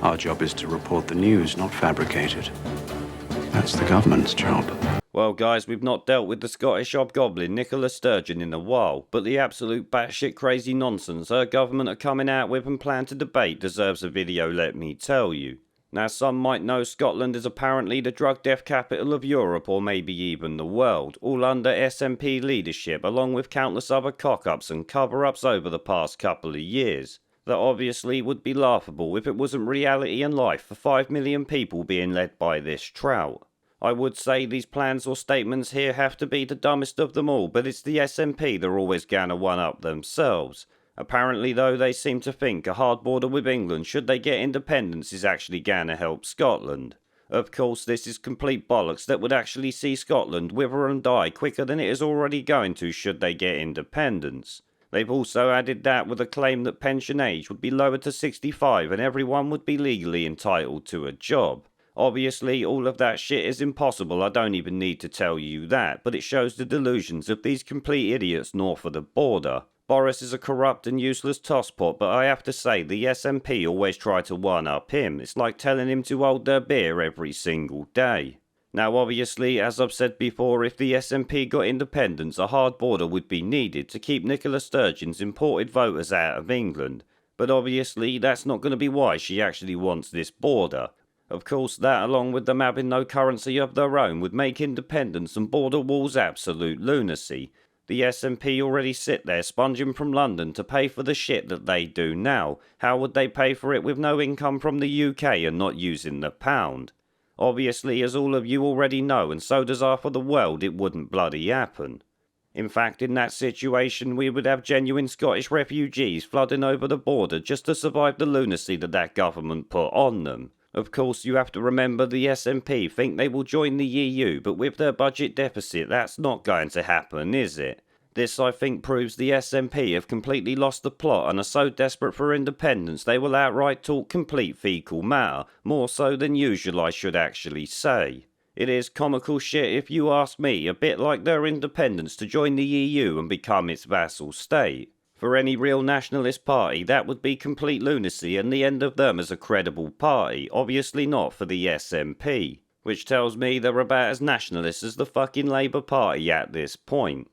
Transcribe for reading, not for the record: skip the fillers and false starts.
Our job is to report the news, not fabricate it. That's the government's job. Well guys, we've not dealt with the Scottish hobgoblin Nicola Sturgeon in a while, but the absolute batshit crazy nonsense her government are coming out with and plan to debate deserves a video, let me tell you. Now some might know Scotland is apparently the drug death capital of Europe or maybe even the world, all under SNP leadership along with countless other cock-ups and cover-ups over the past couple of years. That obviously would be laughable if it wasn't reality and life for 5 million people being led by this trout. I would say these plans or statements here have to be the dumbest of them all, but it's the SNP they're always gonna one-up themselves. Apparently though, they seem to think a hard border with England should they get independence is actually gonna help Scotland. Of course this is complete bollocks that would actually see Scotland wither and die quicker than it is already going to should they get independence. They've also added that with a claim that pension age would be lowered to 65 and everyone would be legally entitled to a job. Obviously, all of that shit is impossible, I don't even need to tell you that, but it shows the delusions of these complete idiots north of the border. Boris is a corrupt and useless tosspot, but I have to say, the SNP always try to one-up him. It's like telling him to hold their beer every single day. Now obviously, as I've said before, if the SNP got independence, a hard border would be needed to keep Nicola Sturgeon's imported voters out of England. But obviously, that's not going to be why she actually wants this border. Of course, that along with them having no currency of their own would make independence and border walls absolute lunacy. The SNP already sit there sponging from London to pay for the shit that they do now. How would they pay for it with no income from the UK and not using the pound? Obviously, as all of you already know, and so does half of the world, it wouldn't bloody happen. In fact, in that situation, we would have genuine Scottish refugees flooding over the border just to survive the lunacy that government put on them. Of course, you have to remember the SNP think they will join the EU, but with their budget deficit, that's not going to happen, is it? This, I think, proves the SNP have completely lost the plot and are so desperate for independence they will outright talk complete fecal matter, more so than usual I should actually say. It is comical shit if you ask me, a bit like their independence to join the EU and become its vassal state. For any real nationalist party, that would be complete lunacy and the end of them as a credible party, obviously not for the SNP. Which tells me they're about as nationalist as the fucking Labour Party at this point.